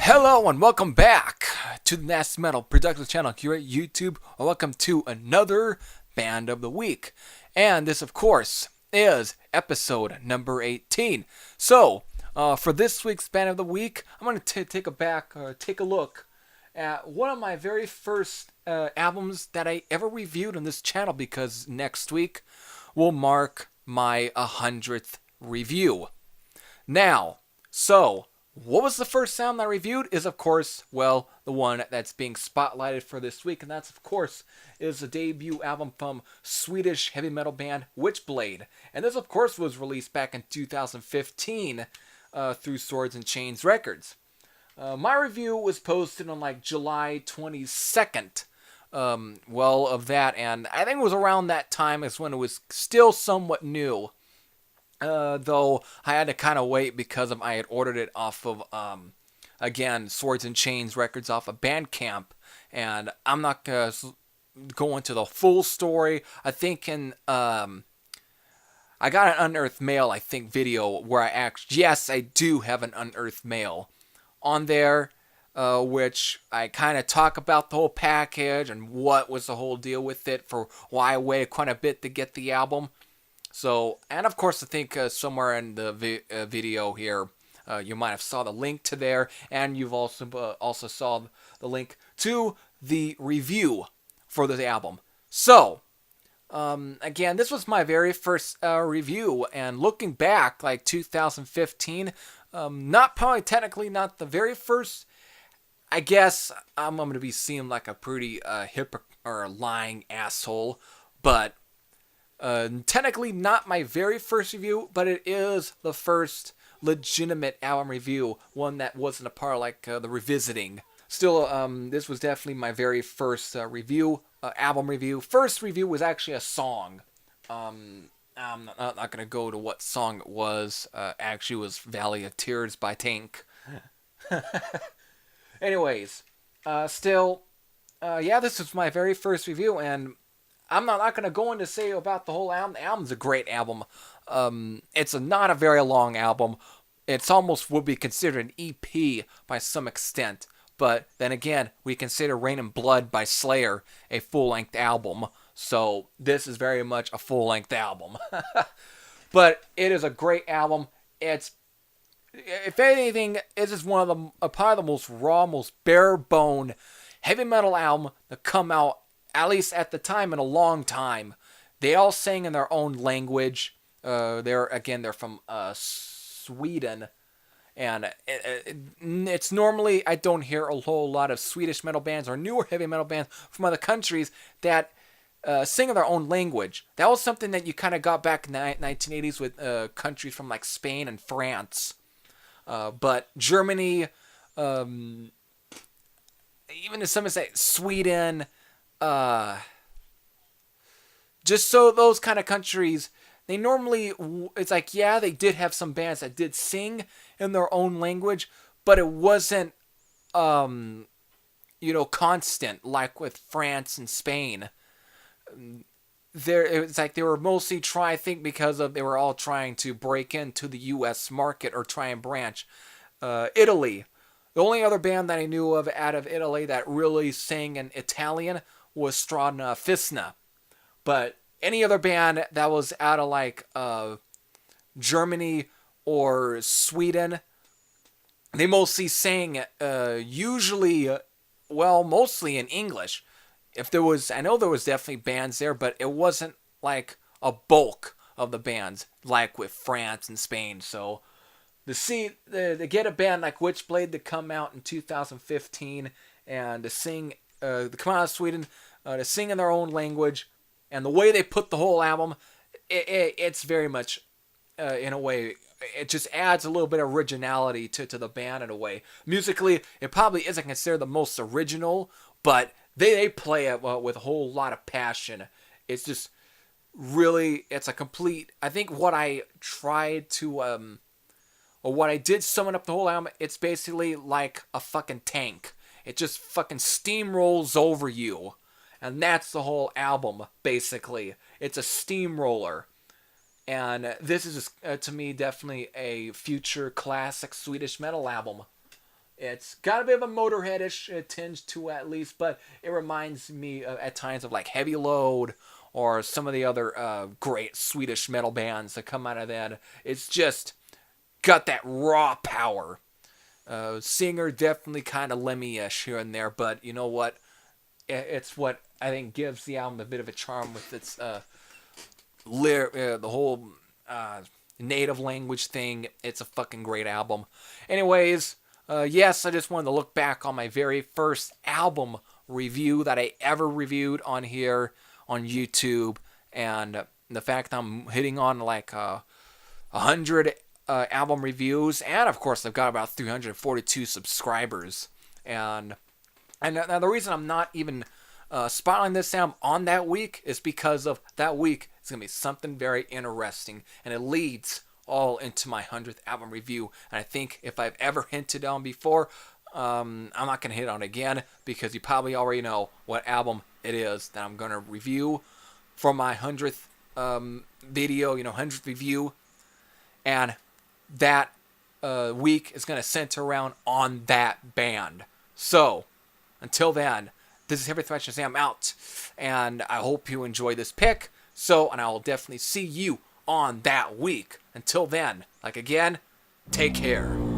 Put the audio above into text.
Hello and welcome back to the Nasty Metal Productions channel here at YouTube. Welcome to another Band of the Week. And this, of course, is episode number 18. So, for this week's Band of the Week, I'm going to take a look at one of my very first albums that I ever reviewed on this channel, because next week will mark my 100th review. Now, what was the first album I reviewed is, of course, well, the one that's being spotlighted for this week, and that's, of course, is the debut album from Swedish heavy metal band Witchblade. And this, of course, was released back in 2015 through Swords and Chains Records. My review was posted on like July 22nd, of that, and I think it was around that time is when it was still somewhat new. Though I had to kind of wait because I had ordered it off of, again, Swords and Chains Records off of Bandcamp. And I'm not going to go into the full story. I think I got an Unearthed Mail, video where yes, I do have an Unearthed Mail on there, which I kind of talk about the whole package and what was the whole deal with it, for why I waited quite a bit to get the album. So, and of course, I think somewhere in the video here, you might have saw the link to there, and you've also saw the link to the review for the album. So, again, this was my very first review, and looking back, like 2015, technically not the very first. I guess I'm going to be seen like a pretty lying asshole, but technically not my very first review, but it is the first legitimate album review, one that wasn't a part of like the revisiting. Still, this was definitely my very first album review. First review was actually a song. I'm not going to go to what song it was. Actually, it was Valley of Tears by Tank. Anyways, this was my very first review, and I'm not going to go into say about the whole album. The album's a great album. It's not a very long album. It's almost would be considered an EP by some extent. But then again, we consider Rain and Blood by Slayer a full-length album. So this is very much a full-length album. But it is a great album. It's, if anything, it is one of a part of the most raw, most bare-bone heavy metal album to come out, at least at the time, in a long time. They all sang in their own language. They're from Sweden. And it's normally, I don't hear a whole lot of Swedish metal bands or newer heavy metal bands from other countries that sing in their own language. That was something that you kind of got back in the 1980s with countries from like Spain and France. But Germany, even to some extent, Sweden, just so those kind of countries, they normally, it's like, yeah, they did have some bands that did sing in their own language, but it wasn't, constant, like with France and Spain. It's like they were mostly I think because they were all trying to break into the U.S. market or try and branch. Italy. The only other band that I knew of out of Italy that really sang in Italian was Strana Fisna. But any other band that was out of like Germany or Sweden, they mostly sang mostly in English. I know there was definitely bands there, but it wasn't like a bulk of the bands like with France and Spain. So to get a band like Witchblade to come out in 2015 and to sing, to come out of Sweden, to sing in their own language, and the way they put the whole album, it's very much in a way, it just adds a little bit of originality to the band in a way. Musically, it probably isn't considered the most original, but they play it with a whole lot of passion. It's just really, it's a complete. I think what I tried to or what I did summing up the whole album, it's basically like a fucking tank. It just fucking steamrolls over you. And that's the whole album, basically. It's a steamroller. And this is, just, to me, definitely a future classic Swedish metal album. It's got a bit of a Motorhead-ish tinge to it, at least, but it reminds me at times of like Heavy Load or some of the other great Swedish metal bands that come out of that. It's just got that raw power. Singer definitely kind of Lemmy-ish here and there, but you know what? It's what I think gives the album a bit of a charm with its the whole native language thing. It's a fucking great album. Anyways, yes, I just wanted to look back on my very first album review that I ever reviewed on here on YouTube, and the fact that I'm hitting on like 100 album reviews, and of course I've got about 342 subscribers, and now the reason I'm not even spotlighting this album on that week is because of that week is going to be something very interesting, and it leads all into my 100th album review. And I think if I've ever hinted on before, I'm not going to hit on it again, because you probably already know what album it is that I'm going to review for my 100th video, 100th review. And that week is going to center around on that band. So, until then, this is Heavy Thrash Sam out, and I hope you enjoy this pick. So, and I will definitely see you on that week. Until then, like again, take care.